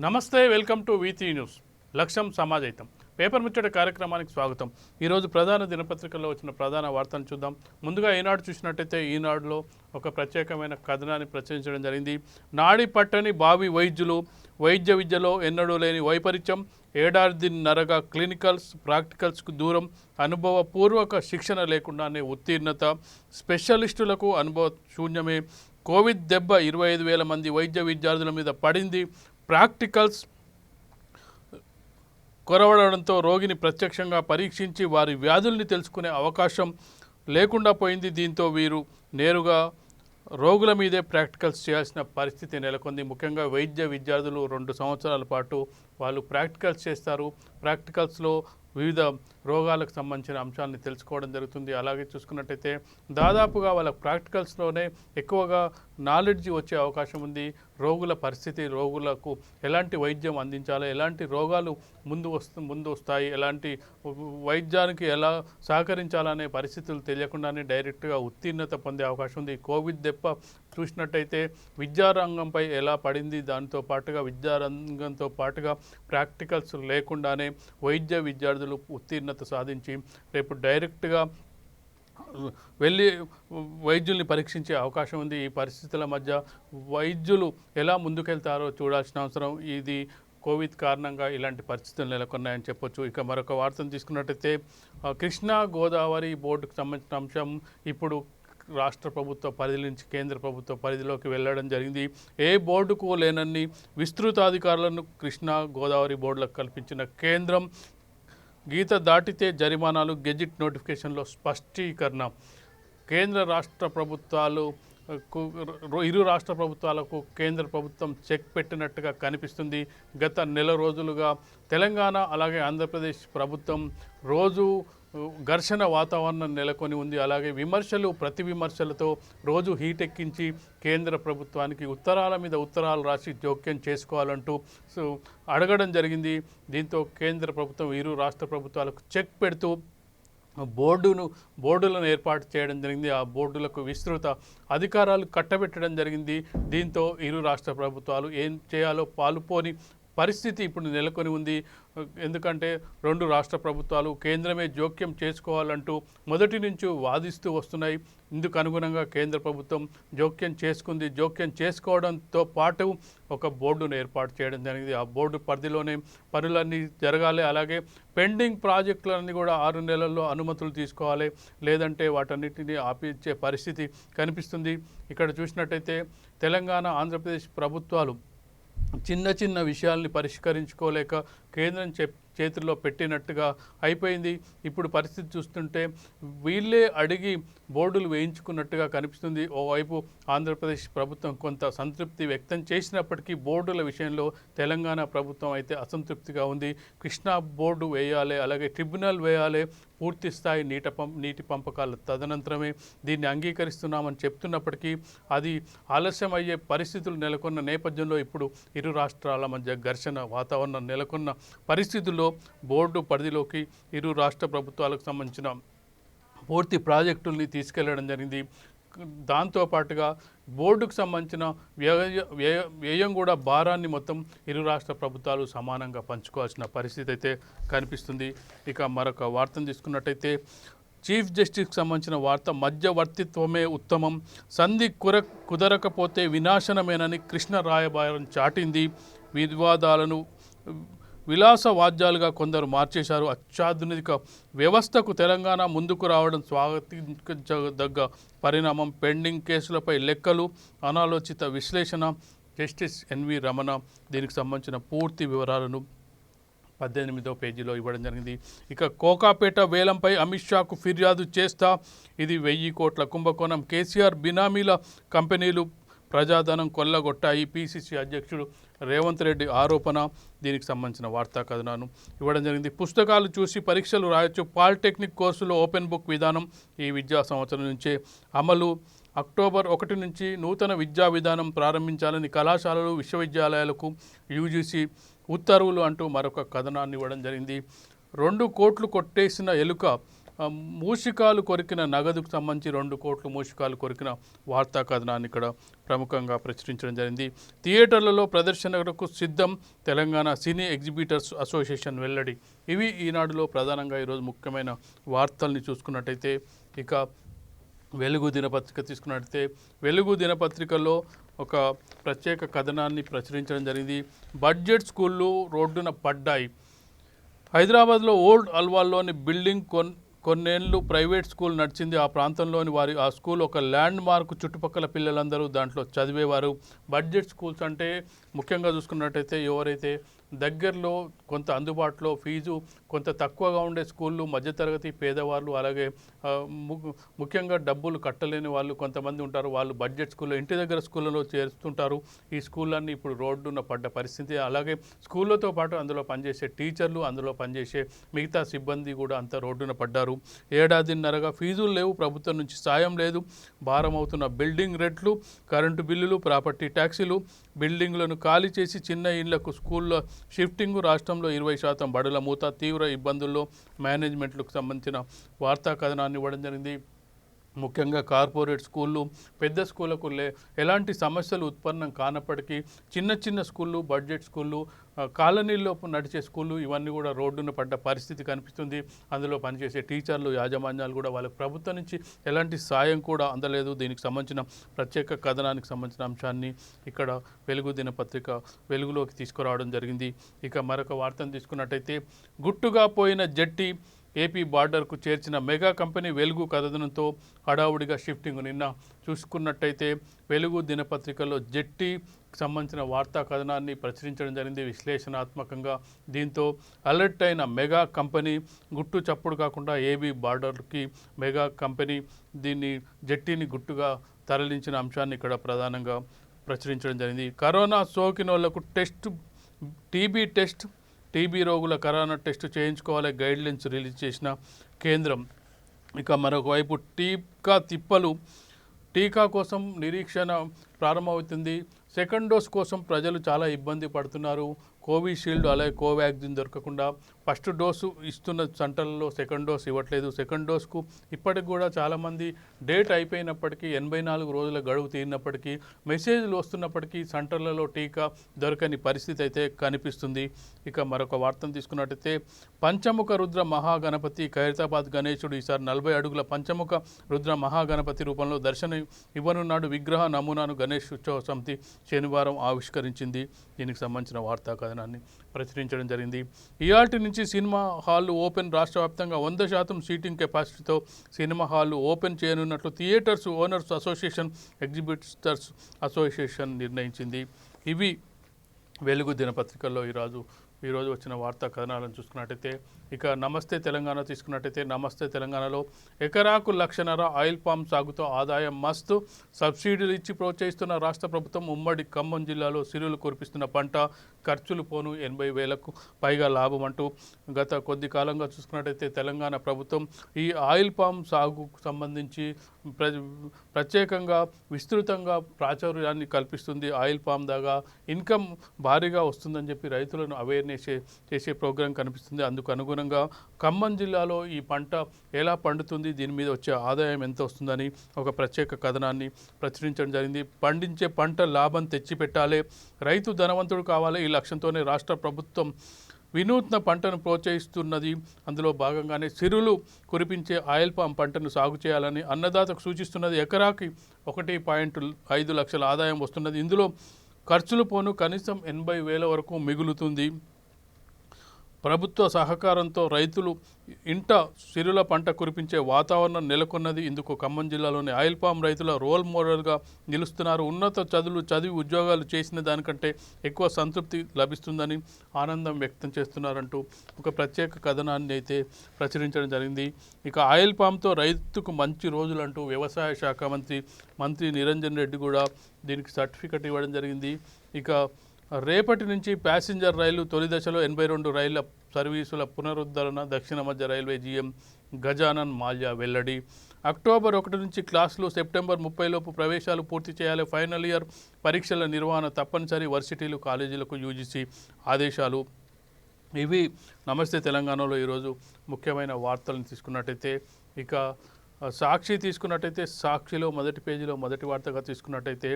నమస్తే, welcome to వీటీ news. లక్ష్యం సమాజహితం paper ముచ్చట కార్యక్రమానికి స్వాగతం. ఈరోజు ప్రధాన దినపత్రికల్లో వచ్చిన ప్రధాన వార్తను చూద్దాం. ముందుగా ఈనాడు చూసినట్టయితే ఈనాడులో ఒక ప్రత్యేకమైన కథనాన్ని ప్రచురించడం జరిగింది. నాడి పట్టని బావి వైద్యులు, వైద్య విద్యలో ఎన్నడూ లేని వైపరీత్యం, ఏడాదిన్నరగా క్లినికల్స్ ప్రాక్టికల్స్కు దూరం, అనుభవపూర్వక శిక్షణ లేకుండానే ఉత్తీర్ణత, స్పెషలిస్టులకు అనుభవ శూన్యమే, కోవిడ్ దెబ్బ 25,000 మంది వైద్య విద్యార్థుల మీద పడింది, ప్రాక్టికల్స్ కొరవడంతో రోగిని ప్రత్యక్షంగా పరీక్షించి వారి వ్యాధుల్ని తెలుసుకునే అవకాశం లేకుండా పోయింది. దీంతో వీరు నేరుగా రోగుల మీదే ప్రాక్టికల్స్ చేయాల్సిన పరిస్థితి నెలకొంది. ముఖ్యంగా వైద్య విద్యార్థులు 2 సంవత్సరాల పాటు వాళ్ళు ప్రాక్టికల్స్ చేస్తారు. ప్రాక్టికల్స్లో వివిధ రోగాలకు సంబంధించిన అంశాలని తెలుసుకోవడం జరుగుతుంది. అలాగే చూసుకున్నట్టయితే దాదాపుగా వాళ్ళ ప్రాక్టికల్స్లోనే ఎక్కువగా నాలెడ్జ్ వచ్చే అవకాశం ఉంది. రోగుల పరిస్థితి, రోగులకు ఎలాంటి వైద్యం అందించాలి, ఎలాంటి రోగాలు ముందు వస్తాయి, ఎలాంటి వైద్యానికి ఎలా సహకరించాలనే పరిస్థితులు తెలియకుండానే డైరెక్ట్గా ఉత్తీర్ణత పొందే అవకాశం ఉంది. కోవిడ్ దెబ్బ చూసినట్టయితే విద్యారంగంపై ఎలా పడింది, దాంతో పాటుగా విద్యారంగంతో పాటుగా ప్రాక్టికల్స్ లేకుండానే వైద్య విద్యార్థులు ఉత్తీర్ణత సాధించి రేపు డైరెక్ట్గా వెళ్ళి వైద్యుల్ని పరీక్షించే అవకాశం ఉంది. ఈ పరిస్థితుల మధ్య వైద్యులు ఎలా ముందుకెళ్తారో చూడాల్సిన అవసరం. ఇది కోవిడ్ కారణంగా ఇలాంటి పరిస్థితులు నెలకొన్నాయని చెప్పొచ్చు. ఇక మరొక వార్తను తీసుకున్నట్టయితే కృష్ణా గోదావరి బోర్డుకు సంబంధించిన అంశం ఇప్పుడు రాష్ట్ర ప్రభుత్వ పరిధి నుంచి కేంద్ర ప్రభుత్వ పరిధిలోకి వెళ్ళడం జరిగింది. ఏ బోర్డుకు లేనన్ని విస్తృతాధికారులను కృష్ణా గోదావరి బోర్డులకు కల్పించిన కేంద్రం, గీత దాటితే జరిమానాలు, గెజిట్ నోటిఫికేషన్లో స్పష్టీకరణ. కేంద్ర రాష్ట్ర ప్రభుత్వాలు ఇరు రాష్ట్ర ప్రభుత్వాలకు కేంద్ర ప్రభుత్వం చెక్ పెట్టినట్టుగా కనిపిస్తుంది. గత నెల రోజులుగా తెలంగాణ అలాగే ఆంధ్రప్రదేశ్ ప్రభుత్వం రోజు ఘర్షణ వాతావరణం నెలకొని ఉంది. అలాగే విమర్శలు ప్రతి విమర్శలతో రోజు హీట్ ఎక్కించి కేంద్ర ప్రభుత్వానికి ఉత్తరాల మీద ఉత్తరాలు రాసి జోక్యం చేసుకోవాలంటూ అడగడం జరిగింది. దీంతో కేంద్ర ప్రభుత్వం ఇరు రాష్ట్ర ప్రభుత్వాలకు చెక్ పెడుతూ బోర్డులను ఏర్పాటు చేయడం జరిగింది. ఆ బోర్డులకు విస్తృత అధికారాలు కట్టబెట్టడం జరిగింది. దీంతో ఇరు రాష్ట్ర ప్రభుత్వాలు ఏం చేయాలో పాలుపోని పరిస్థితి ఇప్పుడు నెలకొని ఉంది. ఎందుకంటే 2 రాష్ట్ర ప్రభుత్వాలు కేంద్రమే జోక్యం చేసుకోవాలంటూ మొదటి నుంచి వాదిస్తూ వస్తున్నాయి. ఇందుకు అనుగుణంగా కేంద్ర ప్రభుత్వం జోక్యం చేసుకుంది. జోక్యం చేసుకోవడంతో పాటు ఒక బోర్డును ఏర్పాటు చేయడం జరిగింది. ఆ బోర్డు పరిధిలోనే పనులన్నీ జరగాలి. అలాగే పెండింగ్ ప్రాజెక్టులన్నీ కూడా 6 నెలల్లో అనుమతులు తీసుకోవాలి, లేదంటే వాటన్నిటిని ఆపించే పరిస్థితి కనిపిస్తుంది. ఇక్కడ చూసినట్టయితే తెలంగాణ ఆంధ్రప్రదేశ్ ప్రభుత్వాలు చిన్న విషయాల్ని పరిష్కరించుకోలేక కేంద్రం చేతుల్లో పెట్టినట్టుగా అయిపోయింది. ఇప్పుడు పరిస్థితి చూస్తుంటే వీళ్ళే అడిగి బోర్డులు వేయించుకున్నట్టుగా కనిపిస్తుంది. ఓవైపు ఆంధ్రప్రదేశ్ ప్రభుత్వం కొంత సంతృప్తి వ్యక్తం చేసినప్పటికీ బోర్డుల విషయంలో తెలంగాణ ప్రభుత్వం అయితే అసంతృప్తిగా ఉంది. కృష్ణా బోర్డు వేయాలి, అలాగే ట్రిబ్యునల్ వేయాలి, పూర్తి స్థాయి నీటి పంపకాల తదనంతరమే దీన్ని అంగీకరిస్తున్నామని చెప్తున్నప్పటికీ అది ఆలస్యం అయ్యే పరిస్థితులు నెలకొన్న నేపథ్యంలో ఇప్పుడు ఇరు రాష్ట్రాల మధ్య ఘర్షణ వాతావరణం నెలకొన్న పరిస్థితుల్లో బోర్డు పరిధిలోకి ఇరు రాష్ట్ర ప్రభుత్వాలకు సంబంధించిన పూర్తి ప్రాజెక్టుల్ని తీసుకెళ్లడం జరిగింది. దాంతోపాటుగా బోర్డుకు సంబంధించిన వ్యయం కూడా భారాన్ని మొత్తం ఇరు రాష్ట్ర ప్రభుత్వాలు సమానంగా పంచుకోవాల్సిన పరిస్థితి అయితే కనిపిస్తుంది. ఇక మరొక వార్తను తీసుకున్నట్టయితే చీఫ్ జస్టిస్కి సంబంధించిన వార్త, మధ్యవర్తిత్వమే ఉత్తమం, సంధి కుదరకపోతే వినాశనమేనని కృష్ణ రాయబారం చాటింది. వివాదాలను విలాస వాద్యాలుగా కొందరు మార్చేశారు. అత్యాధునిక వ్యవస్థకు తెలంగాణ ముందుకు రావడం స్వాగతించదగ్గ పరిణామం. పెండింగ్ కేసులపై లెక్కలు, అనాలోచిత విశ్లేషణ. జస్టిస్ ఎన్వి రమణ దీనికి సంబంధించిన పూర్తి వివరాలను 18వ పేజీలో ఇవ్వడం జరిగింది. ఇక కోకాపేట వేలంపై అమిత్ షాకు ఫిర్యాదు చేస్తా, ఇది 1000 కోట్ల కుంభకోణం, కేసీఆర్ బినామీల కంపెనీలు ప్రజాధనం కొల్లగొట్టాయి, పిసిసి అధ్యక్షుడు రేవంత్ రెడ్డి ఆరోపణ. దీనికి సంబంధించిన వార్తా కథనాన్ని ఇవ్వడం జరిగింది. పుస్తకాలు చూసి పరీక్షలు రాయొచ్చు, పాలిటెక్నిక్ కోర్సులో ఓపెన్ బుక్ విధానం ఈ విద్యా సంవత్సరం నుంచే అమలు. అక్టోబర్ 1 నుంచి నూతన విద్యా విధానం ప్రారంభించాలని కళాశాలలు విశ్వవిద్యాలయాలకు యూజీసీ ఉత్తర్వులు అంటూ మరొక కథనాన్ని ఇవ్వడం జరిగింది. 2 కోట్లు కొట్టేసిన ఎలుక మూషికాలు కొరికిన నగదుకు సంబంధించి 2 కోట్లు మూషికాలు కొరికిన వార్తా కథనాన్ని ఇక్కడ ప్రముఖంగా ప్రచురించడం జరిగింది. థియేటర్లలో ప్రదర్శనకు సిద్ధం తెలంగాణ సినీ ఎగ్జిబిటర్స్ అసోసియేషన్ వెల్లడి. ఇవి ఈనాడులో ప్రధానంగా ఈరోజు ముఖ్యమైన వార్తల్ని చూసుకున్నట్టయితే, ఇక వెలుగు దినపత్రిక తీసుకున్నట్టయితే వెలుగు దినపత్రికలో ఒక ప్రత్యేక కథనాన్ని ప్రచురించడం జరిగింది. బడ్జెట్ స్కూళ్ళు రోడ్డున పడ్డాయి. హైదరాబాద్లో ఓల్డ్ అల్వాల్లోని బిల్డింగ్ కొన్నేళ్ళు ప్రైవేట్ స్కూల్ నడిచింది. ఆ ప్రాంతంలోని ఆ స్కూల్ ఒక ల్యాండ్ మార్క్. చుట్టుపక్కల పిల్లలందరూ దాంట్లో చదివేవారు. బడ్జెట్ స్కూల్స్ అంటే ముఖ్యంగా చూసుకున్నట్టయితే ఎవరైతే దగ్గరలో కొంత అందుబాటులో ఫీజు కొంత తక్కువగా ఉండే స్కూళ్ళు, మధ్యతరగతి పేదవాళ్ళు, అలాగే ముఖ్యంగా డబ్బులు కట్టలేని వాళ్ళు కొంతమంది ఉంటారు. వాళ్ళు బడ్జెట్ స్కూల్లో ఇంటి దగ్గర స్కూళ్ళలో చేరుస్తుంటారు. ఈ స్కూళ్ళన్నీ ఇప్పుడు రోడ్డున పడ్డ పరిస్థితి. అలాగే స్కూళ్ళతో పాటు అందులో పనిచేసే టీచర్లు, అందులో పనిచేసే మిగతా సిబ్బంది కూడా అంతా రోడ్డున పడ్డారు. ఏడాదిన్నరగా ఫీజులు లేవు, ప్రభుత్వం నుంచి సాయం లేదు. భారం అవుతున్న బిల్డింగ్ రేట్లు, కరెంటు బిల్లులు, ప్రాపర్టీ ట్యాక్సీలు, బిల్డింగ్లను ఖాళీ చేసి చిన్న ఇళ్లకు స్కూళ్ళ షిఫ్టింగ్, రాష్ట్రంలో 20% బడుల మూత, తీవ్ర ఇబ్బందుల్లో మేనేజ్మెంట్లకు సంబంధించిన వార్తా కథనాన్ని ఇవ్వడం జరిగింది. ముఖ్యంగా కార్పొరేట్ స్కూళ్ళు, పెద్ద స్కూళ్ళకు ఎలాంటి సమస్యలు ఉత్పన్నం కానప్పటికీ చిన్న చిన్న స్కూళ్ళు, బడ్జెట్ స్కూళ్ళు, కాలనీల్లో నడిచే స్కూళ్ళు ఇవన్నీ కూడా రోడ్డున పడ్డ పరిస్థితి కనిపిస్తుంది. అందులో పనిచేసే టీచర్లు, యాజమాన్యాలు కూడా వాళ్ళకి ప్రభుత్వం నుంచి ఎలాంటి సాయం కూడా అందలేదు. దీనికి సంబంధించిన ప్రత్యేక కథనానికి సంబంధించిన అంశాన్ని ఇక్కడ వెలుగు దినపత్రిక వెలుగులోకి తీసుకురావడం జరిగింది. ఇక మరొక వార్తను తీసుకున్నట్టయితే గుట్టుగా పోయిన జట్టి ఏపీ బార్డర్కు చేర్చిన మెగా కంపెనీ వెలుగు కథనంతో హడావుడిగా షిఫ్టింగ్. నిన్న చూసుకున్నట్టయితే వెలుగు దినపత్రికలో జట్టి సంబంధించిన వార్తా కథనాన్ని ప్రచురించడం జరిగింది విశ్లేషణాత్మకంగా. దీంతో అలర్ట్ అయిన మెగా కంపెనీ గుట్టు చప్పుడు కాకుండా ఏబీ బార్డర్కి మెగా కంపెనీ దీన్ని జట్టిని గుట్టుగా తరలించిన అంశాన్ని ఇక్కడ ప్రధానంగా ప్రచురించడం జరిగింది. కరోనా సోకినోళ్లకు టీబీ రోగుల కరోనా టెస్టు చేయించుకోవాలి గైడ్లైన్స్ రిలీజ్ చేసిన కేంద్రం. ఇక మరొకవైపు టీకా కోసం నిరీక్షణ ప్రారంభమవుతుంది. సెకండ్ డోస్ కోసం ప్రజలు చాలా ఇబ్బంది పడుతున్నారు. కోవిషీల్డ్ అలాగే కోవాక్సిన్ దొరకకుండా ఫస్ట్ డోసు ఇస్తున్న సెంటర్లలో సెకండ్ డోస్ ఇవ్వట్లేదు. సెకండ్ డోస్కు ఇప్పటికి కూడా చాలామంది డేట్ అయిపోయినప్పటికీ 84 రోజుల గడువు తీరినప్పటికీ మెసేజ్లు వస్తున్నప్పటికీ సెంటర్లలో టీకా దొరకని పరిస్థితి అయితే కనిపిస్తుంది. ఇక మరొక వార్తను తీసుకున్నట్టయితే పంచముఖ రుద్ర మహాగణపతి ఖైరతాబాద్ గణేశుడు ఈసారి 40 అడుగుల పంచముఖ రుద్ర మహాగణపతి రూపంలో దర్శనం ఇవ్వనున్నాడు. విగ్రహ నమూనాను గణేష్ ఉత్సవ సమితి శనివారం ఆవిష్కరించింది. దీనికి సంబంధించిన వార్తా కథనాన్ని ప్రచురించడం జరిగింది. ఇయాల్టి నుంచి సినిమా హాళ్లు ఓపెన్. రాష్ట్ర వ్యాప్తంగా 100% సీటింగ్ కెపాసిటీతో సినిమా హాళ్లు ఓపెన్ చేయనున్నట్లు theatres owners association, exhibitors association నిర్ణయించింది. ఇవి వెలుగు దినపత్రికల్లో ఈరోజు వచ్చిన వార్తా కథనాలను చూసుకున్నట్టయితే, ఇక నమస్తే తెలంగాణ తీసుకున్నట్టయితే నమస్తే తెలంగాణలో ఎకరాకు 1,00,000 ఆయిల్ పామ్ సాగుతో ఆదాయం మస్తు. సబ్సిడీలు ఇచ్చి ప్రోత్సహిస్తున్న రాష్ట్ర ప్రభుత్వం. ఉమ్మడి ఖమ్మం జిల్లాలో సిరులు కురిపిస్తున్న పంట, ఖర్చులు పోను 80,000కు పైగా లాభం అంటూ గత కొద్ది కాలంగా చూసుకున్నట్టయితే తెలంగాణ ప్రభుత్వం ఈ ఆయిల్ పామ్ సాగుకు సంబంధించి ప్రత్యేకంగా విస్తృతంగా ప్రాచుర్యాన్ని కల్పిస్తుంది. ఆయిల్ పామ్ దాకా ఇన్కమ్ భారీగా వస్తుందని చెప్పి రైతులను అవేర్నెస్ చేసే ప్రోగ్రాం కనిపిస్తుంది. అందుకు అనుగుణంగా ఖమ్మం జిల్లాలో ఈ పంట ఎలా పండుతుంది, దీని మీద వచ్చే ఆదాయం ఎంత వస్తుందని ఒక ప్రత్యేక కథనాన్ని ప్రచురించడం జరిగింది. పండించే పంట లాభం తెచ్చిపెట్టాలి, రైతు ధనవంతుడు కావాలి. ఈ లక్ష్యంతోనే రాష్ట్ర ప్రభుత్వం వినూత్న పంటను ప్రోత్సహిస్తున్నది. అందులో భాగంగానే సిరులు కురిపించే ఆయిల్ పామ్ పంటను సాగు చేయాలని అన్నదాతకు సూచిస్తున్నది. ఎకరాకి 1.5 లక్షల ఆదాయం వస్తున్నది. ఇందులో ఖర్చులు పోను కనీసం 80,000 వరకు మిగులుతుంది. ప్రభుత్వ సహకారంతో రైతులు ఇంట సిరుల పంట కురిపించే వాతావరణం నెలకొన్నది. ఇందుకు ఖమ్మం జిల్లాలోని ఆయిల్ పామ్ రైతుల రోల్ మోడల్గా నిలుస్తున్నారు. ఉన్నత చదివి ఉద్యోగాలు చేసిన దానికంటే ఎక్కువ సంతృప్తి లభిస్తుందని ఆనందం వ్యక్తం చేస్తున్నారంటూ ఒక ప్రత్యేక కథనాన్ని అయితే ప్రచురించడం జరిగింది. ఇక ఆయిల్ పామ్తో రైతుకు మంచి రోజులంటూ వ్యవసాయ శాఖ మంత్రి నిరంజన్ రెడ్డి కూడా దీనికి సర్టిఫికెట్ ఇవ్వడం జరిగింది. ఇక రేపటి నుంచి ప్యాసింజర్ రైలు తొలి దశలో 82 రైళ్ల సర్వీసుల పునరుద్ధరణ. దక్షిణ మధ్య రైల్వే జీఎం గజానన్ మాల్యా వెల్లడి. అక్టోబర్ 1 నుంచి క్లాసులు, సెప్టెంబర్ 30లోపు ప్రవేశాలు పూర్తి చేయాలి. ఫైనల్ ఇయర్ పరీక్షల నిర్వహణ తప్పనిసరి. వర్సిటీలు, కాలేజీలకు యూజీసీ ఆదేశాలు. ఇవి నమస్తే తెలంగాణలో ఈరోజు ముఖ్యమైన వార్తలను తీసుకున్నట్టయితే ఇక సాక్షి తీసుకున్నట్టయితే సాక్షిలో మొదటి పేజీలో మొదటి వార్తగా తీసుకున్నట్టయితే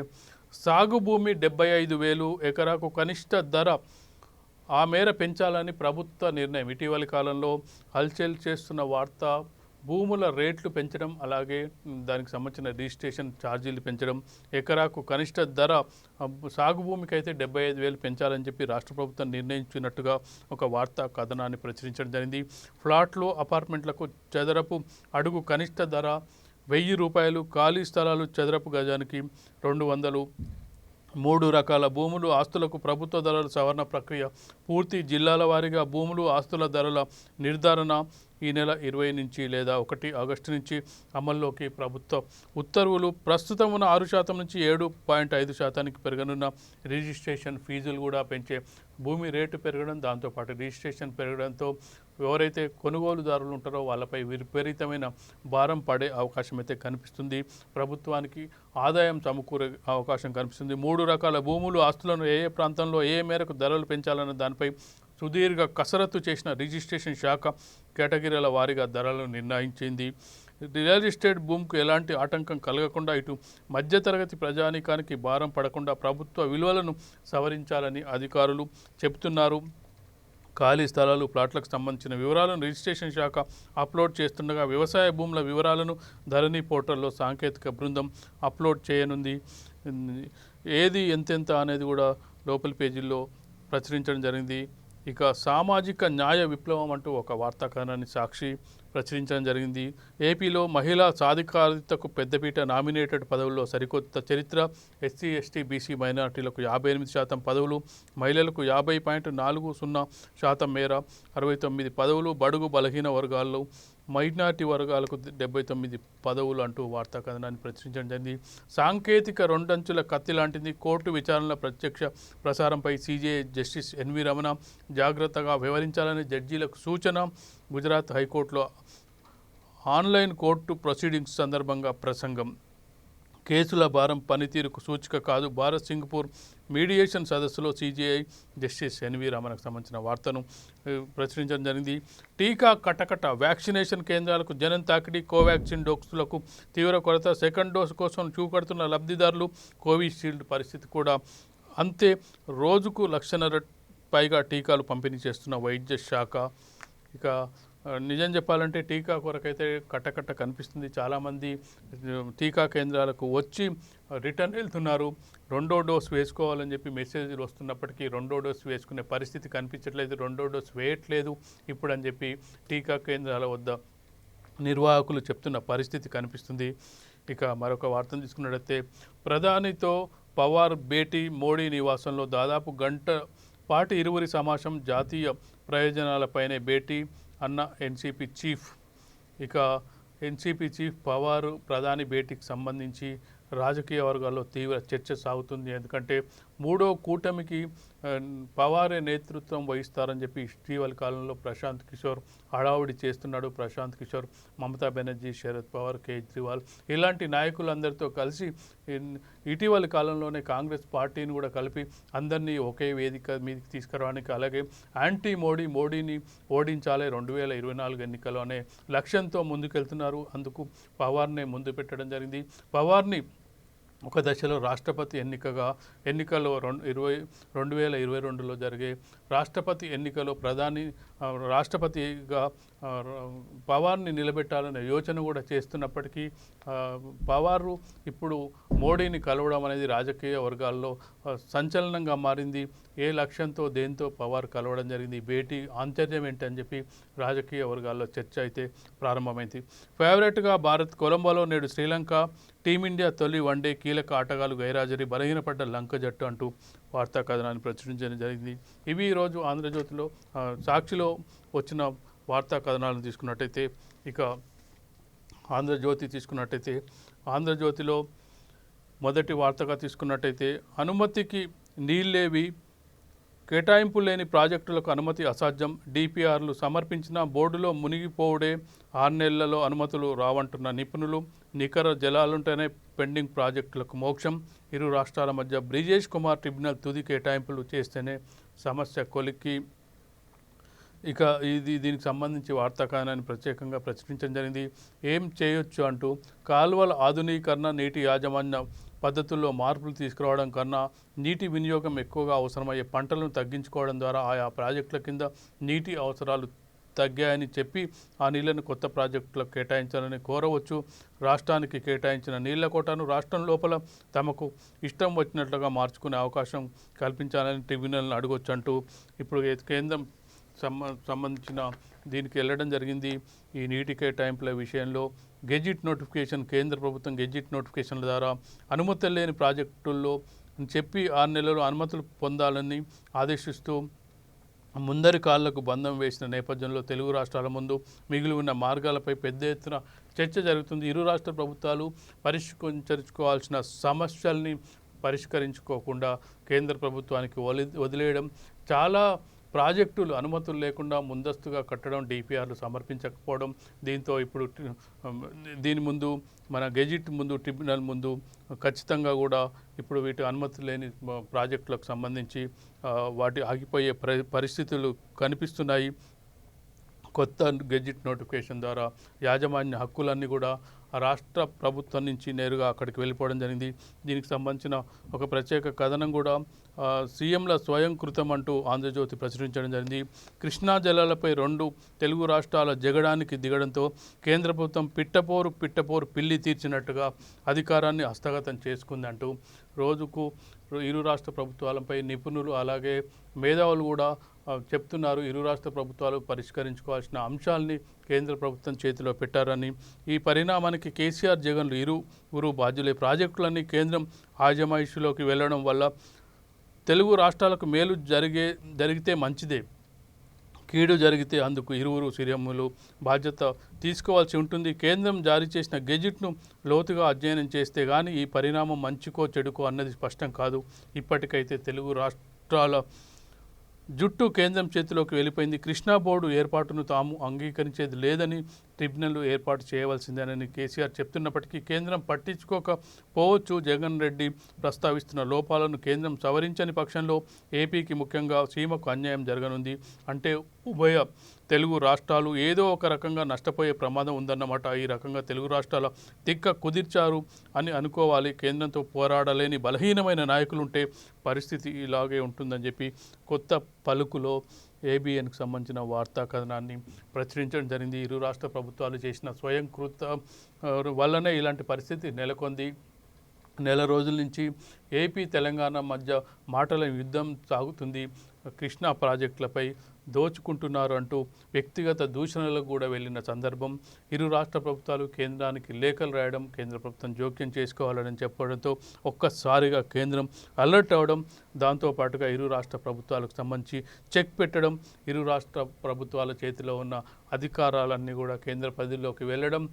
సాగు భూమి 75,000 ఎకరాకు కనిష్ట ధర ఆ మేర పెంచాలని ప్రభుత్వ నిర్ణయం. ఇటీవలి కాలంలో హల్చల్ చేస్తున్న వార్త భూముల రేట్లు పెంచడం, అలాగే దానికి సంబంధించిన రిజిస్ట్రేషన్ ఛార్జీలు పెంచడం, ఎకరాకు కనిష్ట ధర సాగు భూమికి అయితే 75,000 పెంచాలని చెప్పి రాష్ట్ర ప్రభుత్వం నిర్ణయించినట్టుగా ఒక వార్తా కథనాన్ని ప్రచురించడం జరిగింది. ఫ్లాట్లు, అపార్ట్మెంట్లకు చదరపు అడుగు కనిష్ట ధర 1,000 రూపాయలు, ఖాళీ స్థలాలు చదరపు గజానికి 200. 3 రకాల భూములు, ఆస్తులకు ప్రభుత్వ ధరల సవరణ ప్రక్రియ పూర్తి. జిల్లాల వారీగా భూములు, ఆస్తుల ధరల నిర్ధారణ ఈ నెల 20 నుంచి లేదా 1 ఆగస్టు నుంచి అమల్లోకి ప్రభుత్వ ఉత్తర్వులు. ప్రస్తుతం ఉన్న 6% నుంచి 7.5% పెరగనున్న రిజిస్ట్రేషన్ ఫీజులు కూడా పెంచే భూమి రేటు పెరగడం, దాంతోపాటు రిజిస్ట్రేషన్ పెరగడంతో ఎవరైతే కొనుగోలుదారులు ఉంటారో వాళ్ళపై విపరీతమైన భారం పడే అవకాశం అయితే కనిపిస్తుంది. ప్రభుత్వానికి ఆదాయం సమకూరే అవకాశం కనిపిస్తుంది. 3 రకాల భూములు, ఆస్తులను ఏ ప్రాంతంలో ఏ మేరకు ధరలు పెంచాలన్న దానిపై సుదీర్ఘ కసరత్తు చేసిన రిజిస్ట్రేషన్ శాఖ కేటగిరీల వారీగా ధరలను నిర్ణయించింది. రియల్ ఎస్టేట్ భూమికి ఎలాంటి ఆటంకం కలగకుండా, ఇటు మధ్యతరగతి ప్రజానీకానికి భారం పడకుండా ప్రభుత్వ విలువలను సవరించాలని అధికారులు చెబుతున్నారు. ఖాళీ స్థలాలు, ప్లాట్లకు సంబంధించిన వివరాలను రిజిస్ట్రేషన్ శాఖ అప్లోడ్ చేస్తుండగా వ్యవసాయ భూముల వివరాలను ధరణి పోర్టల్లో సాంకేతిక బృందం అప్లోడ్ చేయనుంది. ఏది ఎంతెంత అనేది కూడా లోపలి పేజీల్లో ప్రచురించడం జరిగింది. ఇక సామాజిక న్యాయ విప్లవం అంటూ ఒక వార్తా కథనాన్ని సాక్షి ప్రచురించడం జరిగింది. ఏపీలో మహిళా సాధికారితకు పెద్దపీట. నామినేటెడ్ పదవుల్లో సరికొత్త చరిత్ర. ఎస్సీ, ఎస్టీ, బీసీ, మైనార్టీలకు 58% పదవులు, మహిళలకు 50.40% మేర 69 పదవులు, బడుగు బలహీన వర్గాల్లో మైనార్టీ వర్గాలకు 79 పదవులు అంటూ వార్తా కథనాన్ని ప్రచురించడం జరిగింది. సాంకేతిక రెండంచుల కత్తి లాంటిది. కోర్టు విచారణల ప్రత్యక్ష ప్రసారంపై సీజే జస్టిస్ ఎన్వి రమణ జాగ్రత్తగా వ్యవహరించాలని జడ్జీలకు సూచన. గుజరాత్ హైకోర్టులో ఆన్లైన్ కోర్టు ప్రొసీడింగ్స్ సందర్భంగా ప్రసంగం. కేసుల భారం పనితీరుకు సూచిక కాదు. భారత్ సింగపూర్ మీడియేషన్ సదస్సులో సీజీఐ జస్టిస్ ఎన్వి రమణకు సంబంధించిన వార్తను ప్రచురించడం జరిగింది. టీకా కటకట. వ్యాక్సినేషన్ కేంద్రాలకు జనం తాకిడి. కోవాక్సిన్ డోసులకు తీవ్ర కొరత. సెకండ్ డోసు కోసం క్యూ కడుతున్న లబ్ధిదారులు. కోవిషీల్డ్ పరిస్థితి కూడా అంతే. రోజుకు 1,00,000 పైగా టీకాలు పంపిణీ చేస్తున్న వైద్య శాఖ. ఇక నిజం చెప్పాలంటే టీకా కొరకైతే కట్టకట్ట కనిపిస్తుంది. చాలామంది టీకా కేంద్రాలకు వచ్చి రిటర్న్ వెళ్తున్నారు. 2వ డోసు వేసుకోవాలని చెప్పి మెసేజ్లు వస్తున్నప్పటికీ 2వ డోసు వేసుకునే పరిస్థితి కనిపించట్లేదు. 2వ డోసు వేయట్లేదు ఇప్పుడు అని చెప్పి టీకా కేంద్రాల వద్ద నిర్వాహకులు చెప్తున్న పరిస్థితి కనిపిస్తుంది. ఇక మరొక వార్తను తీసుకున్నట్లయితే ప్రధానితో పవార్ భేటీ. మోడీ నివాసంలో దాదాపు గంట పాటు ఇరువురి సమావేశం. జాతీయ ప్రయోజనాలపైనే భేటీ అన్న ఎన్సీపీ చీఫ్. ఇక ఎన్సీపీ చీఫ్ పవార్ ప్రధాని భేటీకి సంబంధించి రాజకీయ వర్గాల్లో తీవ్ర చర్చ సాగుతుంది. ఎందుకంటే 3వ కూటమికి పవారే నేతృత్వం వహిస్తారని చెప్పి ఇటీవలి కాలంలో ప్రశాంత్ కిషోర్ హడావుడి చేస్తున్నాడు. ప్రశాంత్ కిషోర్, మమతా బెనర్జీ, శరద్ పవార్, కేజ్రీవాల్ ఇలాంటి నాయకులందరితో కలిసి ఇటీవలి కాలంలోనే కాంగ్రెస్ పార్టీని కూడా కలిపి అందరినీ ఒకే వేదిక మీదకి తీసుకురావడానికి, అలాగే యాంటీ మోడీని ఓడించాలి 2024 ఎన్నికలు అనే లక్ష్యంతో ముందుకెళ్తున్నారు. అందుకు పవార్నే ముందు పెట్టడం జరిగింది. పవార్ని ఒక దశలో రాష్ట్రపతి ఎన్నికల్లో 2022లో జరిగే రాష్ట్రపతి ఎన్నికలో రాష్ట్రపతిగా పవార్ని నిలబెట్టాలనే యోచన కూడా చేస్తున్నప్పటికీ పవారు ఇప్పుడు మోడీని కలవడం అనేది రాజకీయ వర్గాల్లో సంచలనంగా మారింది. ఏ లక్ష్యంతో దేంతో పవార్ కలవడం జరిగింది, భేటీ ఆంతర్యం ఏంటి అని చెప్పి రాజకీయ వర్గాల్లో చర్చ అయితే ప్రారంభమైంది. ఫేవరెట్గా భారత్. కొలంబోలో నేడు శ్రీలంక. టీమిండియా తొలి వన్డే కీలక ఆటగాళ్లు గైరాజరి. బలహీనపడ్డ లంక జట్టు అంటూ వార్తా కథనాన్ని ప్రచురించడం జరిగింది. ఇవి ఈరోజు ఆంధ్రజ్యోతిలో సాక్షిలో వచ్చిన వార్తా కథనాలను తీసుకున్నట్టయితే, ఇక ఆంధ్రజ్యోతిలో మొదటి వార్తగా తీసుకున్నట్టయితే అనుమతికి నీళ్ళేవి, కేటాయింపు లేని ప్రాజెక్టులకు అనుమతి అసాధ్యం. డిపిఆర్లు సమర్పించిన బోర్డులో మునిగిపోవుడే, 6 నెలలలో అనుమతులు రావంటున్న నిపుణులు. నికర జలాలుంటేనే పెండింగ్ ప్రాజెక్టులకు మోక్షం. ఇరు రాష్ట్రాల మధ్య బ్రిజేష్ కుమార్ ట్రిబ్యునల్ తుది కేటాయింపులు చేస్తేనే సమస్య కొలిక్కి. ఇక దీనికి సంబంధించి వార్తా కథనాన్ని ప్రత్యేకంగా ప్రచురించడం జరిగింది. ఏం చేయొచ్చు అంటూ కాలువల ఆధునీకరణ, నీటి యాజమాన్య పద్ధతుల్లో మార్పులు తీసుకురావడం కన్నా నీటి వినియోగం ఎక్కువగా అవసరమయ్యే పంటలను తగ్గించుకోవడం ద్వారా ఆయా ప్రాజెక్టుల కింద నీటి అవసరాలు తగ్గాయని చెప్పి ఆ నీళ్లను కొత్త ప్రాజెక్టులకు కేటాయించాలని కోరవచ్చు. రాష్ట్రానికి కేటాయించిన నీళ్ల కోటాను రాష్ట్రం లోపల తమకు ఇష్టం వచ్చినట్లుగా మార్చుకునే అవకాశం కల్పించాలని ట్రిబ్యునల్ని అడగొచ్చు అంటూ ఇప్పుడు కేంద్రం సంబంధించిన దీనికి వెళ్ళడం జరిగింది. ఈ నీటి కేటాయింపుల విషయంలో గెజిట్ నోటిఫికేషన్, కేంద్ర ప్రభుత్వం గెజిట్ నోటిఫికేషన్ల ద్వారా అనుమతులు లేని ప్రాజెక్టుల్లో చెప్పి 6 నెలలు అనుమతులు పొందాలని ఆదేశిస్తూ ముందరి కాళ్లకు బంధం వేసిన నేపథ్యంలో తెలుగు రాష్ట్రాల ముందు మిగిలి ఉన్న మార్గాలపై పెద్ద ఎత్తున చర్చ జరుగుతుంది. ఇరు రాష్ట్ర ప్రభుత్వాలు పరిష్కరించుకోవాల్సిన సమస్యల్ని పరిష్కరించుకోకుండా కేంద్ర ప్రభుత్వానికి వదిలేయడం, చాలా ప్రాజెక్టులు అనుమతులు లేకుండా ముందస్తుగా కట్టడం, డిపిఆర్లు సమర్పించకపోవడం, దీంతో ఇప్పుడు దీని ముందు మన గెజిట్ ముందు, ట్రిబ్యునల్ ముందు ఖచ్చితంగా కూడా ఇప్పుడు వీటి అనుమతులు లేని ప్రాజెక్టులకు సంబంధించి వాటి ఆగిపోయే పరిస్థితులు కనిపిస్తున్నాయి. కొత్త గెజిట్ నోటిఫికేషన్ ద్వారా యాజమాన్య హక్కులన్నీ కూడా రాష్ట్ర ప్రభుత్వం నుంచి నేరుగా అక్కడికి వెళ్ళిపోవడం జరిగింది. దీనికి సంబంధించిన ఒక ప్రత్యేక కథనం కూడా సీఎంల స్వయం కృతం అంటూ ఆంధ్రజ్యోతి ప్రచురించడం జరిగింది. కృష్ణా జలాలపై 2 తెలుగు రాష్ట్రాల జగడానికి దిగడంతో కేంద్ర ప్రభుత్వం పిట్టపోరు పిల్లి తీర్చినట్టుగా అధికారాన్ని హస్తగతం చేసుకుందంటూ రోజుకు ఇరు రాష్ట్ర ప్రభుత్వాలపై నిపుణులు అలాగే మేధావులు కూడా చెప్తున్నారు. ఇరు రాష్ట్ర ప్రభుత్వాలు పరిష్కరించుకోవాల్సిన అంశాలని కేంద్ర ప్రభుత్వం చేతిలో పెట్టారని, ఈ పరిణామానికి కేసీఆర్, జగన్లు ఇరువురు బాధ్యులే. ప్రాజెక్టులన్నీ కేంద్రం ఆజమాయిషీలోకి వెళ్ళడం వల్ల తెలుగు రాష్ట్రాలకు మేలు జరిగితే మంచిదే, కీడు జరిగితే అందుకు ఇరువురు సీఎంలు బాధ్యత తీసుకోవాల్సి ఉంటుంది. కేంద్రం జారీ చేసిన గెజిట్ను లోతుగా అధ్యయనం చేస్తే కానీ ఈ పరిణామం మంచికో చెడుకో అన్నది స్పష్టం కాదు. ఇప్పటికైతే తెలుగు రాష్ట్రాల జుట్టు కేంద్రం చేతిలోకి వెళ్ళిపోయింది. కృష్ణా బోర్డు ఏర్పాటును తాము అంగీకరించేది లేదని, ట్రిబ్యునల్ ఏర్పాటు చేయవలసిందేనని కేసీఆర్ చెప్తున్నప్పటికీ కేంద్రం పట్టించుకోకపోవచ్చు. జగన్ రెడ్డి ప్రస్తావిస్తున్న లోపాలను కేంద్రం సవరించని పక్షంలో ఏపీకి, ముఖ్యంగా సీమకు అన్యాయం జరగనుంది. అంటే ఉభయ తెలుగు రాష్ట్రాలు ఏదో ఒక రకంగా నష్టపోయే ప్రమాదం ఉందన్నమాట. ఈ రకంగా తెలుగు రాష్ట్రాల తిక్క కుదిర్చారు అని అనుకోవాలి. కేంద్రంతో పోరాడలేని బలహీనమైన నాయకులుంటే పరిస్థితి ఇలాగే ఉంటుందని చెప్పి కొత్త పలుకులో ఏబిఎన్కు సంబంధించిన వార్తా కథనాన్ని ప్రచురించడం జరిగింది. ఇరు రాష్ట్ర ప్రభుత్వాలు చేసిన స్వయం కృత వల్లనే ఇలాంటి పరిస్థితి నెలకొంది. నెల రోజుల నుంచి ఏపీ, తెలంగాణ మధ్య మాటల యుద్ధం సాగుతుంది. కృష్ణా ప్రాజెక్టులపై దోచుకుంటున్నారు అంటూ వ్యక్తిగత దూషణలకు కూడా వెళ్ళిన సందర్భం. ఇరు రాష్ట్ర ప్రభుత్వాలు కేంద్రానికి లేఖలు రాయడం, కేంద్ర ప్రభుత్వం జోక్యం చేసుకోవాలని చెప్పడంతో ఒక్కసారిగా కేంద్రం అలర్ట్ అవ్వడం, దాంతోపాటుగా ఇరు రాష్ట్ర ప్రభుత్వాలకు సంబంధించి చెక్ పెట్టడం, ఇరు రాష్ట్ర ప్రభుత్వాల చేతిలో ఉన్న అధికారాలన్నీ కూడా కేంద్ర పరిధిలోకి వెళ్ళడం,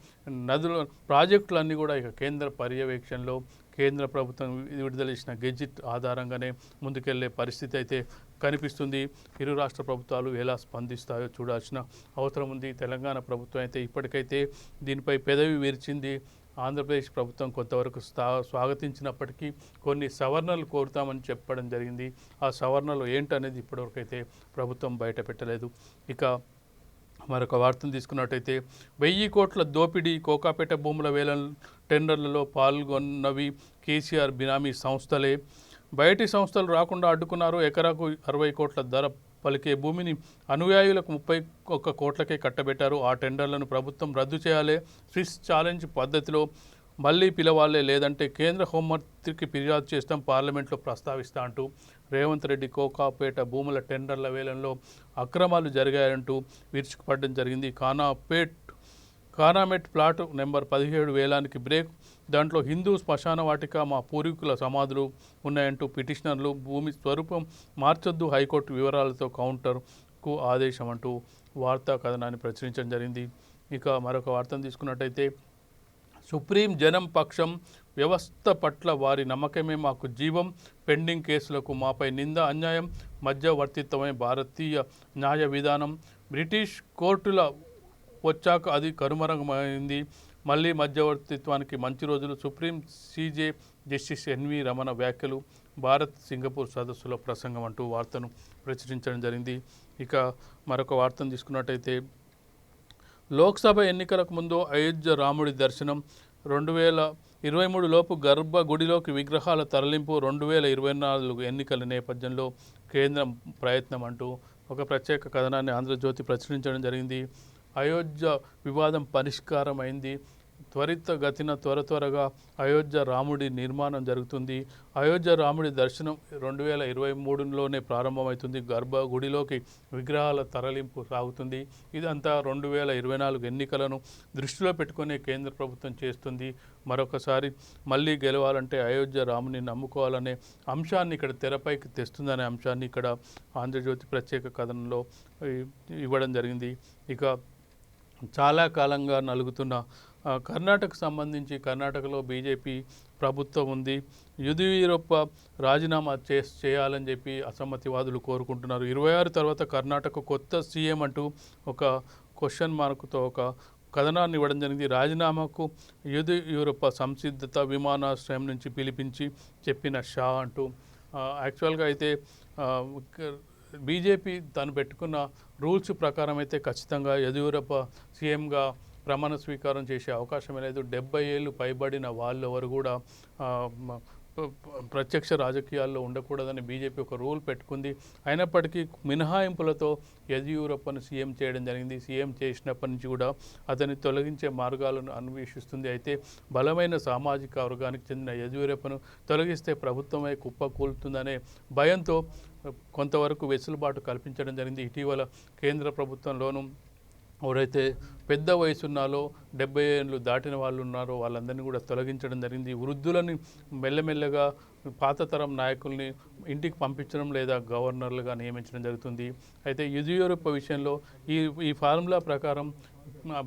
నదుల ప్రాజెక్టులన్నీ కూడా ఇక కేంద్ర పర్యవేక్షణలో కేంద్ర ప్రభుత్వం విడుదల చేసిన గెజిట్ ఆధారంగానే ముందుకెళ్లే పరిస్థితి అయితే కనిపిస్తుంది. ఇరు రాష్ట్ర ప్రభుత్వాలు ఎలా స్పందిస్తాయో చూడాల్సిన అవసరం ఉంది. తెలంగాణ ప్రభుత్వం అయితే ఇప్పటికైతే దీనిపై పెదవి విరిచింది. ఆంధ్రప్రదేశ్ ప్రభుత్వం కొంతవరకు స్వాగతించినప్పటికీ కొన్ని సవరణలు కోరుతామని చెప్పడం జరిగింది. ఆ సవరణలు ఏంటనేది ఇప్పటివరకు అయితే ప్రభుత్వం బయట పెట్టలేదు. ఇక మరొక వార్తను తీసుకున్నట్టయితే 1000 కోట్ల దోపిడీ, కోకాపేట భూముల వేలం టెండర్లలో పాల్గొన్నవి కేసీఆర్ బినామీ సంస్థలే. బయటి సంస్థలు రాకుండా అడ్డుకున్నారు. ఎకరాకు 60 కోట్ల ధర పలికే భూమిని అనుయాయులకు 31 కోట్లకే కట్టబెట్టారు. ఆ టెండర్లను ప్రభుత్వం రద్దు చేయాలి, స్విస్ ఛాలెంజ్ పద్ధతిలో మళ్ళీ పిలవాలే, లేదంటే కేంద్ర హోంమంత్రికి ఫిర్యాదు చేస్తాం, పార్లమెంట్లో ప్రస్తావిస్తా అంటూ రేవంత్ రెడ్డి కోకాపేట భూముల టెండర్ల వేలంలో అక్రమాలు జరిగాయంటూ విరుచుకుపడడం జరిగింది. కానామెట్ ప్లాట్ నెంబర్ 17 వేలానికి బ్రేక్, దాంట్లో హిందూ శ్మశాన వాటిక, మా పూర్వీకుల సమాధులు ఉన్నాయంటూ పిటిషనర్లు, భూమి స్వరూపం మార్చొద్దు, హైకోర్టు వివరాలతో కౌంటర్కు ఆదేశం అంటూ వార్తా కథనాన్ని ప్రచురించడం జరిగింది. ఇక మరొక వార్తను తీసుకున్నట్టయితే సుప్రీం జనం పక్షం, వ్యవస్థ పట్ల వారి నమ్మకమే మాకు జీవం, పెండింగ్ కేసులకు మాపై నింద, అన్యాయం, మధ్యవర్తిత్వమే భారతీయ న్యాయ విధానం, బ్రిటిష్ కోర్టుల వచ్చాక అది కనుమరుగైంది, మళ్ళీ మధ్యవర్తిత్వానికి మంచి రోజులు, supreme CJ justice NV Ramana వ్యాఖ్యలు, భారత్ సింగపూర్ సదస్సులో ప్రసంగం అంటూ వార్తను ప్రచురించడం జరిగింది. ఇక మరొక వార్తను తీసుకున్నట్టయితే లోక్సభ ఎన్నికలకు ముందు అయోధ్య రాముడి దర్శనం 2023 లోపు గర్భగుడిలోకి విగ్రహాల తరలింపు 2024 ఎన్నికల నేపథ్యంలో కేంద్రం ప్రయత్నం అంటూ ఒక ప్రత్యేక కథనాన్ని ఆంధ్రజ్యోతి ప్రచురించడం జరిగింది. అయోధ్య వివాదం పరిష్కారం అయింది. త్వరగా అయోధ్య రాముడి నిర్మాణం జరుగుతుంది. అయోధ్య రాముడి దర్శనం 2023లోనే ప్రారంభమవుతుంది. గర్భగుడిలోకి విగ్రహాల తరలింపు సాగుతుంది. ఇదంతా 2024 ఎన్నికలను దృష్టిలో పెట్టుకునే కేంద్ర ప్రభుత్వం చేస్తుంది. మరొకసారి మళ్ళీ గెలవాలంటే అయోధ్య రాముని నమ్ముకోవాలనే అంశాన్ని ఇక్కడ తెరపైకి తెస్తుందనే అంశాన్ని ఇక్కడ ఆంధ్రజ్యోతి ప్రత్యేక కథనంలో ఇవ్వడం జరిగింది. ఇక చాలా కాలంగా నలుగుతున్న కర్ణాటకకు సంబంధించి కర్ణాటకలో బీజేపీ ప్రభుత్వం ఉంది. యెదియూరప్ప రాజీనామా చేయాలని చెప్పి అసమ్మతివాదులు కోరుకుంటున్నారు. 26 తర్వాత కర్ణాటక కొత్త సీఎం అంటూ ఒక క్వశ్చన్ మార్కుతో ఒక కథనాన్ని ఇవ్వడం జరిగింది. రాజీనామాకు యెదియూరప్ప సంసిద్ధత విమానాశ్రయం నుంచి పిలిపించి చెప్పిన షా అంటూ యాక్చువల్గా అయితే బీజేపీ తను పెట్టుకున్న రూల్స్ ప్రకారం అయితే ఖచ్చితంగా యెదియూరప్ప సీఎంగా ప్రమాణ స్వీకారం చేసే అవకాశం లేదు. 70 ఏళ్ళు పైబడిన వాళ్ళు ఎవరు కూడా ప్రత్యక్ష రాజకీయాల్లో ఉండకూడదని బీజేపీ ఒక రూల్ పెట్టుకుంది. అయినప్పటికీ మినహాయింపులతో యెదియూరప్పను సీఎం చేయడం జరిగింది. సీఎం చేసినప్పటి నుంచి కూడా అతన్ని తొలగించే మార్గాలను అన్వేషిస్తుంది. అయితే బలమైన సామాజిక వర్గానికి చెందిన యెదియూరప్పను తొలగిస్తే ప్రభుత్వమే కుప్పకూలుతుందనే భయంతో కొంతవరకు వెసులుబాటు కల్పించడం జరిగింది. ఇటీవల కేంద్ర ప్రభుత్వంలోనూ ఎవరైతే పెద్ద వయసున్నాలో 70 ఏళ్ళు దాటిన వాళ్ళు ఉన్నారో వాళ్ళందరినీ కూడా తొలగించడం జరిగింది. వృద్ధులని మెల్లమెల్లగా పాత తరం నాయకుల్ని ఇంటికి పంపించడం లేదా గవర్నర్లుగా నియమించడం జరుగుతుంది. అయితే యెదియూరప్ప విషయంలో ఈ ఫార్ములా ప్రకారం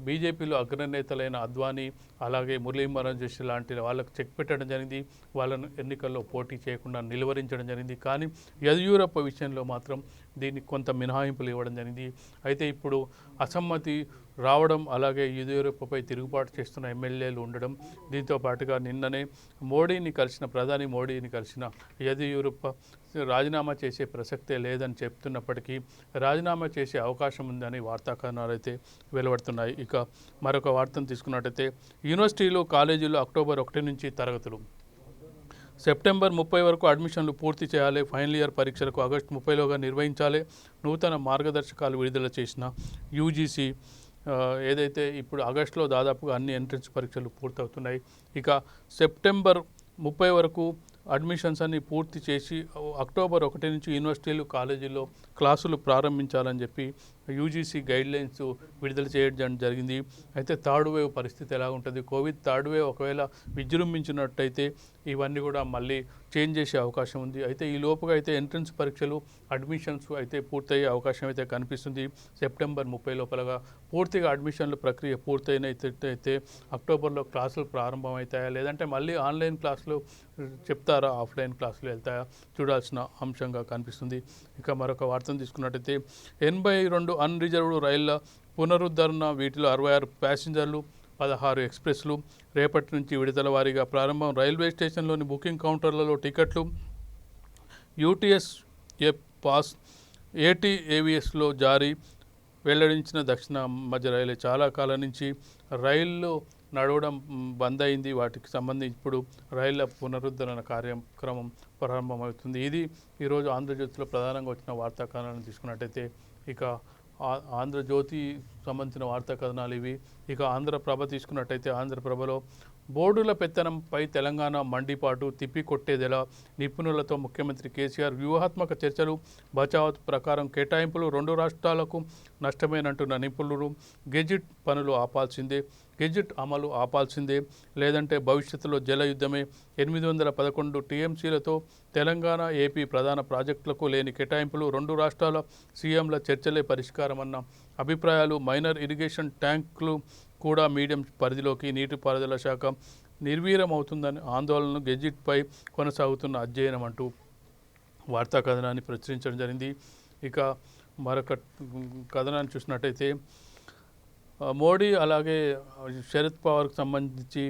బీజేపీలో అగ్రనేతలైన అద్వానీ అలాగే మురళీ మనోహర్ జోషి లాంటి వాళ్ళకు చెక్ పెట్టడం జరిగింది. వాళ్ళను ఎన్నికల్లో పోటీ చేయకుండా నిలువరించడం జరిగింది. కానీ యెదియూరప్ప విషయంలో మాత్రం దీనికి కొంత మినహాయింపులు ఇవ్వడం జరిగింది. అయితే ఇప్పుడు అసమ్మతి రావడం అలాగే యెదియూరప్పపై తిరుగుబాటు చేస్తున్న ఎమ్మెల్యేలు ఉండడం, దీంతో పాటుగా నిన్ననే ప్రధాని మోడీని కలిసిన యెదియూరప్ప రాజీనామా చేసే ప్రసక్తే లేదని చెప్తున్నప్పటికీ రాజీనామా చేసే అవకాశం ఉందని వార్తా కథనాలు అయితే వెలువడుతున్నాయి. ఇక మరొక వార్తను తీసుకున్నట్టయితే యూనివర్సిటీలు కాలేజీలు అక్టోబర్ 1 నుంచి తరగతులు, సెప్టెంబర్ 30 వరకు అడ్మిషన్లు పూర్తి చేయాలి. ఫైనల్ ఇయర్ పరీక్షలకు ఆగస్టు 30లోగా నిర్వహించాలి. నూతన మార్గదర్శకాలు విడుదల చేసిన యూజీసీ ఏదైతే ఇప్పుడు ఆగస్టులో దాదాపుగా అన్ని ఎంట్రన్స్ పరీక్షలు పూర్తవుతున్నాయి. ఇక సెప్టెంబర్ 30 వరకు అడ్మిషన్స్ అన్ని పూర్తి చేసి అక్టోబర్ 1 నుంచి యూనివర్సిటీలు కాలేజీల్లో క్లాసులు ప్రారంభించాలని చెప్పి యూజీసీ గైడ్లైన్స్ విడుదల చేయడం జరిగింది. అయితే థర్డ్ వేవ్ పరిస్థితి ఎలా ఉంటుంది, కోవిడ్ థర్డ్ వేవ్ ఒకవేళ విజృంభించినట్టయితే ఇవన్నీ కూడా మళ్ళీ చేంజ్ చేసే అవకాశం ఉంది. అయితే ఈ లోపుగా అయితే ఎంట్రన్స్ పరీక్షలు అడ్మిషన్స్ అయితే పూర్తయ్యే అవకాశం అయితే కనిపిస్తుంది. సెప్టెంబర్ 30 లోపలగా పూర్తిగా అడ్మిషన్ల ప్రక్రియ పూర్తయినట్టయితే అక్టోబర్లో క్లాసులు ప్రారంభమవుతాయా లేదంటే మళ్ళీ ఆన్లైన్ క్లాసులు చెప్తారా, ఆఫ్లైన్ క్లాసులు వెళ్తాయా చూడాల్సిన అంశంగా కనిపిస్తుంది. ఇక మరొక వార్తను తీసుకున్నట్టయితే 82 అన్రిజర్వ్డ్ రైళ్ల పునరుద్ధరణ, వీటిలో 66 ప్యాసింజర్లు 16 ఎక్స్ప్రెస్లు రేపటి నుంచి విడతల వారీగా ప్రారంభం. రైల్వే స్టేషన్లోని బుకింగ్ కౌంటర్లలో టికెట్లు, యూటీఎస్ పాస్, ఏటీఏవిఎస్లో జారీ వెల్లడించిన దక్షిణ మధ్య రైల్వే. చాలా కాలం నుంచి రైళ్ళు నడవడం బంద్ అయింది. వాటికి సంబంధించి ఇప్పుడు రైళ్ల పునరుద్ధరణ కార్యక్రమం ప్రారంభమవుతుంది. ఇది ఈరోజు ఆంధ్రజ్యోతిలో ప్రధానంగా వచ్చిన వార్తా కథనాలను తీసుకున్నట్టయితే ఇక ఆంధ్రజ్యోతి సంబంధించిన వార్తా కథనాలు ఇవి. ఇక ఆంధ్రప్రభ తీసుకున్నట్టయితే ఆంధ్రప్రభలో బోర్డుల పెత్తనంపై తెలంగాణ మండిపాటు, తిప్పికొట్టేదెలా, నిపుణులతో ముఖ్యమంత్రి కేసీఆర్ వ్యూహాత్మక చర్చలు, బచావత్ ప్రకారం కేటాయింపులు 2 రాష్ట్రాలకు నష్టమేనంటున్న నిపుణులు. గెజిట్ అమలు ఆపాల్సిందే లేదంటే భవిష్యత్తులో జల యుద్ధమే. 811 టీఎంసీలతో తెలంగాణ ఏపీ ప్రధాన ప్రాజెక్టులకు లేని కేటాయింపులు, 2 రాష్ట్రాల సీఎంల చర్చలే పరిష్కారమన్న అభిప్రాయాలు. మైనర్ ఇరిగేషన్ ట్యాంకులు కూడా మీడియం పరిధిలోకి నీటిపారుదల శాఖ నిర్వీర్యమవుతుందని ఆందోళన. గెజిట్పై కొనసాగుతున్న అధ్యయనం అంటూ వార్తా కథనాన్ని ప్రచురించడం జరిగింది. ఇక మరొక కథనాన్ని చూసినట్టయితే మోడీ అలాగే శరద్ పవార్కు సంబంధించి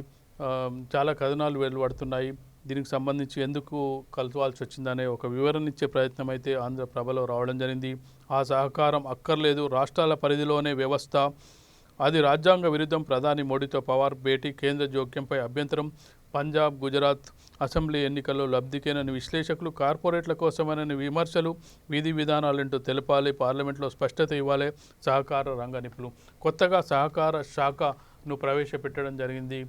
చాలా కథనాలు వెలువడుతున్నాయి. దీనికి సంబంధించి ఎందుకు కలవాల్సి వచ్చిందనే ఒక వివరణ ఇచ్చే ప్రయత్నం అయితే ఆంధ్రప్రభలో రావడం జరిగింది. ఆ సహకారం అక్కర్లేదు, రాష్ట్రాల పరిధిలోనే వ్యవస్థ, అది రాజ్యాంగ విరుద్ధం, ప్రధాని మోడీతో పవార్ భేటీ, కేంద్ర జోక్యంపై అభ్యంతరం, పంజాబ్ గుజరాత్ అసెంబ్లీ ఎన్నికల్లో లబ్ధికేనని విశ్లేషకులు, కార్పొరేట్ల కోసమనని విమర్శలు, విధి విధానాలేంటో తెలపాలి, పార్లమెంట్లో స్పష్టత ఇవ్వాలి, సహకార రంగ నిపుణులు. కొత్తగా సహకార శాఖను ప్రవేశపెట్టడం జరిగింది.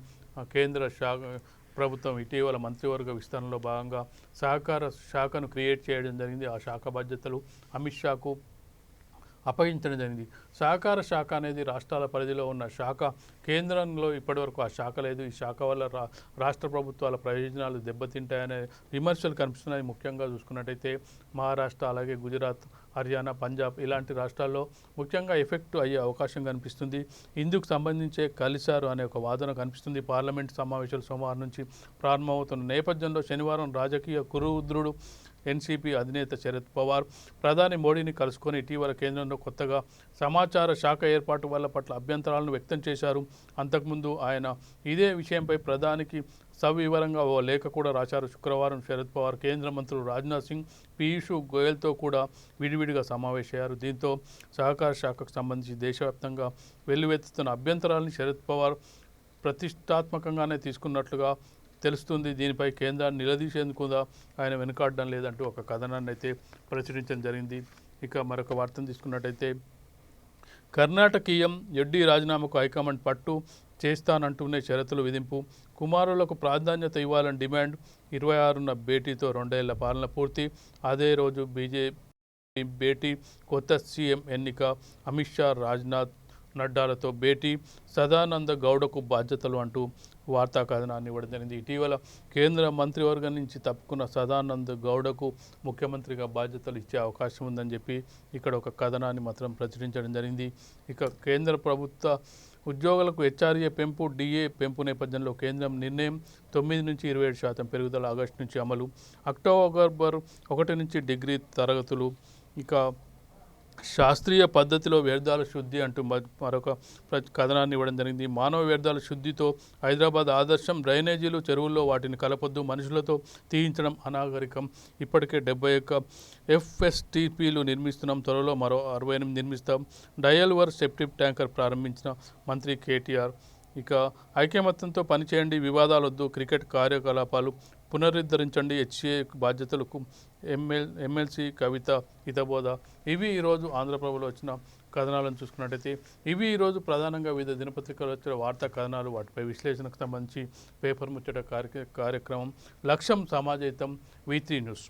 కేంద్ర శాఖ ప్రభుత్వం ఇటీవల మంత్రివర్గ విస్తరణలో భాగంగా సహకార శాఖను క్రియేట్ చేయడం జరిగింది. ఆ శాఖ బాధ్యతలు అమిత్ షాకు అప్పగించడం జరిగింది. సహకార శాఖ అనేది రాష్ట్రాల పరిధిలో ఉన్న శాఖ. కేంద్రంలో ఇప్పటివరకు ఆ శాఖ లేదు. ఈ శాఖ వల్ల రాష్ట్ర ప్రభుత్వాల ప్రయోజనాలు దెబ్బతింటాయనే విమర్శలు కనిపిస్తున్నాయి. ముఖ్యంగా చూసుకున్నట్టయితే మహారాష్ట్ర, అలాగే గుజరాత్, హర్యానా, పంజాబ్ ఇలాంటి రాష్ట్రాల్లో ముఖ్యంగా ఎఫెక్ట్ అయ్యే అవకాశం కనిపిస్తుంది. ఇందుకు సంబంధించే కలిశారు అనే ఒక వాదన కనిపిస్తుంది. పార్లమెంట్ సమావేశాలు సోమవారం నుంచి ప్రారంభమవుతున్న నేపథ్యంలో శనివారం రాజకీయ కురువృద్ధుడు ఎన్సీపీ అధినేత శరద్ పవార్ ప్రధాని మోడీని కలుసుకొని ఇటీవల కేంద్రంలో కొత్తగా సమాచార శాఖ ఏర్పాటు వల్ల పట్ల అభ్యంతరాలను వ్యక్తం చేశారు. అంతకుముందు ఆయన ఇదే విషయంపై ప్రధానికి సవివరంగా ఓ లేఖ కూడా రాశారు. శుక్రవారం శరద్ పవార్ కేంద్ర మంత్రులు రాజ్నాథ్ సింగ్, పీయూష్ గోయల్తో కూడా విడివిడిగా సమావేశమయ్యారు. దీంతో సహకార శాఖకు సంబంధించి దేశవ్యాప్తంగా వెల్లువెత్తుతున్న అభ్యంతరాలను శరద్ పవార్ ప్రతిష్టాత్మకంగానే తీసుకున్నట్లుగా తెలుస్తుంది. దీనిపై కేంద్రాన్ని నిలదీసేందుకు ఆయన వెనుకాడడం లేదంటూ ఒక కథనాన్ని అయితే ప్రచురించడం జరిగింది. ఇక మరొక వార్తను తీసుకున్నట్టయితే కర్ణాటకీయం ఎడ్డీ రాజీనామాకు హైకమాండ్ పట్టు చేస్తానంటూనే షరతులు విధింపు, కుమారులకు ప్రాధాన్యత ఇవ్వాలని డిమాండ్, 26న భేటీతో 2 ఏళ్ల పాలన పూర్తి, అదే రోజు బీజేపీ భేటీ, కొత్త సీఎం ఎన్నిక, అమిత్ షా, రాజ్నాథ్, నడ్డాలతో భేటీ, సదానంద గౌడకు బాధ్యతలు అంటూ వార్తా కథనాన్ని ఇవ్వడం జరిగింది. ఇటీవల కేంద్ర మంత్రివర్గం నుంచి తప్పుకున్న సదానంద గౌడకు ముఖ్యమంత్రిగా బాధ్యతలు ఇచ్చే అవకాశం ఉందని చెప్పి ఇక్కడ ఒక కథనాన్ని మాత్రం ప్రచురించడం జరిగింది. ఇక కేంద్ర ప్రభుత్వ ఉద్యోగులకు హెచ్ఆర్ఏ పెంపు, డిఏ పెంపు నేపథ్యంలో కేంద్రం నిర్ణయం 9 నుంచి 27% పెరుగుదల ఆగస్టు నుంచి అమలు, అక్టోబర్ 1 నుంచి డిగ్రీ తరగతులు. ఇక శాస్త్రీయ పద్ధతిలో వ్యర్థాల శుద్ధి అంటూ మరొక కథనాన్ని ఇవ్వడం జరిగింది. మానవ వ్యర్థాల శుద్ధితో హైదరాబాద్ ఆదర్శం, డ్రైనేజీలు, చెరువుల్లో వాటిని కలపొద్దు, మనుషులతో తీయించడం అనాగరికం, ఇప్పటికే 71 ఎఫ్ఎస్టీపీలు నిర్మిస్తున్నాం, త్వరలో మరో 68 నిర్మిస్తాం, డయల్వర్ సెప్టిక్ ట్యాంకర్ ప్రారంభించిన మంత్రి కేటీఆర్. ఇక ఐకమత్యంతో పనిచేయండి, వివాదాలొద్దు, క్రికెట్ కార్యకలాపాలు పునరుద్ధరించండి, హెచ్ఏ బాధ్యతలకు ఎమ్మెల్సీ కవిత హితబోధ. ఇవి ఈరోజు ఆంధ్రప్రభలో వచ్చిన కథనాలను చూసుకున్నట్టయితే ఇవి ఈరోజు ప్రధానంగా వివిధ దినపత్రికలు వచ్చిన వార్తా కథనాలు, వాటిపై విశ్లేషణకు సంబంధించి పేపర్ ముచ్చట కార్యక్రమం. లక్ష్యం సమాజహితం, V3 న్యూస్.